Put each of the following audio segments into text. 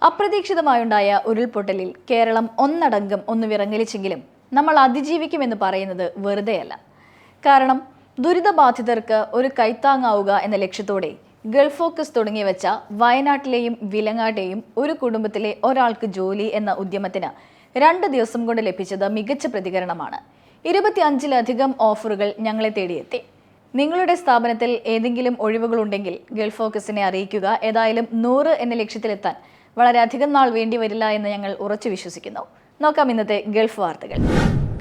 അപ്രതീക്ഷിതമായുണ്ടായ ഉരുൾപൊട്ടലിൽ കേരളം ഒന്നടങ്കം ഒന്ന് വിറങ്ങലിച്ചെങ്കിലും നമ്മൾ അതിജീവിക്കുമെന്ന് പറയുന്നത് വെറുതെയല്ല. കാരണം ദുരിതബാധിതർക്ക് ഒരു കൈത്താങ്ങാവുക എന്ന ലക്ഷ്യത്തോടെ ഗൾഫ് ഫോക്കസ് തുടങ്ങി വെച്ച വയനാട്ടിലെയും വിലങ്ങാട്ടെയും ഒരു കുടുംബത്തിലെ ഒരാൾക്ക് ജോലി എന്ന ഉദ്യമത്തിന് 2 ദിവസം കൊണ്ട് ലഭിച്ചത് മികച്ച പ്രതികരണമാണ്. 25-ലധികം ഓഫറുകൾ ഞങ്ങളെ തേടിയെത്തി. നിങ്ങളുടെ സ്ഥാപനത്തിൽ ഏതെങ്കിലും ഒഴിവുകളുണ്ടെങ്കിൽ ഗൾഫ് ഫോക്കസിനെ അറിയിക്കുക. ഏതായാലും 100 എന്ന ലക്ഷ്യത്തിലെത്താൻ വളരെയധികം നാൾ വേണ്ടി വരില്ല എന്ന് ഞങ്ങൾ ഉറച്ചു വിശ്വസിക്കുന്നു. നോക്കാം ഇന്നത്തെ ഗൾഫ് വാർത്തകൾ.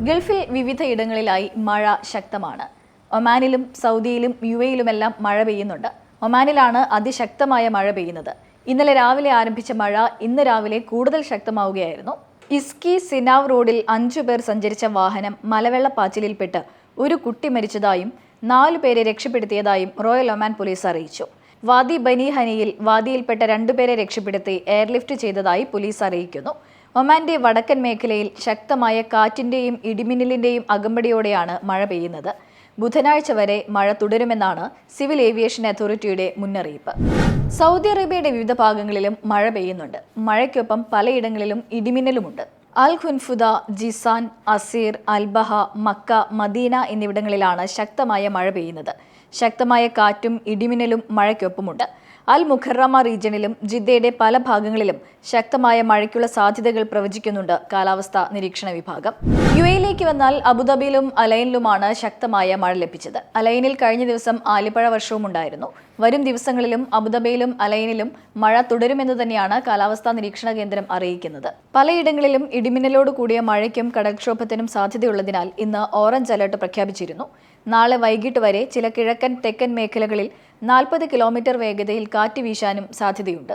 ഗൾഫിൽ വിവിധ ഇടങ്ങളിലായി മഴ ശക്തമാണ്. ഒമാനിലും സൗദിയിലും UAE-യിലുമെല്ലാം മഴ പെയ്യുന്നുണ്ട്. ഒമാനിലാണ് അതിശക്തമായ മഴ പെയ്യുന്നത്. ഇന്നലെ രാവിലെ ആരംഭിച്ച മഴ ഇന്ന് രാവിലെ കൂടുതൽ ശക്തമാവുകയായിരുന്നു. ഇസ്കി സിനാവ് റോഡിൽ 5 പേർ സഞ്ചരിച്ച വാഹനം മലവെള്ളപ്പാച്ചിലിൽപ്പെട്ട് ഒരു കുട്ടി മരിച്ചതായും 4 പേരെ രക്ഷപ്പെടുത്തിയതായും റോയൽ ഒമാൻ പോലീസ് അറിയിച്ചു. വാദി ബനി ഹനിയിൽ വാദിയിൽപ്പെട്ട 2 പേരെ രക്ഷപ്പെടുത്തി എയർലിഫ്റ്റ് ചെയ്തതായി പോലീസ് അറിയിക്കുന്നു. ഒമാന്റെ വടക്കൻ മേഖലയിൽ ശക്തമായ കാറ്റിന്റെയും ഇടിമിന്നലിന്റെയും അകമ്പടിയോടെയാണ് മഴ പെയ്യുന്നത്. ബുധനാഴ്ച വരെ മഴ തുടരുമെന്നാണ് സിവിൽ ഏവിയേഷൻ അതോറിറ്റിയുടെ മുന്നറിയിപ്പ്. സൗദി അറേബ്യയുടെ വിവിധ ഭാഗങ്ങളിലും മഴ പെയ്യുന്നുണ്ട്. മഴയ്ക്കൊപ്പം പലയിടങ്ങളിലും ഇടിമിന്നലുമുണ്ട്. Al Qunfudhah, Jizan, Asir, Al Baha, Mecca, Medina എന്നിവിടങ്ങളിലാണ് ശക്തമായ മഴ പെയ്യുന്നത്. ശക്തമായ കാറ്റും ഇടിമിന്നലും മഴയ്ക്കൊപ്പമുണ്ട്. അൽ മുഖറമ റീജിയണിലും ജിദ്ദയുടെ പല ഭാഗങ്ങളിലും ശക്തമായ മഴയ്ക്കുള്ള സാധ്യതകൾ പ്രവചിക്കുന്നുണ്ട് കാലാവസ്ഥാ നിരീക്ഷണ വിഭാഗം. UAE-യിലേക്ക് വന്നാൽ അബുദാബിയിലും അലൈനിലുമാണ് ശക്തമായ മഴ ലഭിച്ചത്. അലൈനിൽ കഴിഞ്ഞ ദിവസം ആലിപ്പഴ വർഷവും ഉണ്ടായിരുന്നു. വരും ദിവസങ്ങളിലും അബുദാബിയിലും അലൈനിലും മഴ തുടരുമെന്ന് തന്നെയാണ് കാലാവസ്ഥാ നിരീക്ഷണ കേന്ദ്രം അറിയിക്കുന്നത്. പലയിടങ്ങളിലും ഇടിമിന്നലോട് കൂടിയ മഴയ്ക്കും കടൽക്ഷോഭത്തിനും സാധ്യതയുള്ളതിനാൽ ഇന്ന് ഓറഞ്ച് അലർട്ട് പ്രഖ്യാപിച്ചിരുന്നു. നാളെ വൈകിട്ട് വരെ ചില കിഴക്കൻ തെക്കൻ മേഖലകളിൽ 40 കിലോമീറ്റർ വേഗതയിൽ കാറ്റ് വീശാനും സാധ്യതയുണ്ട്.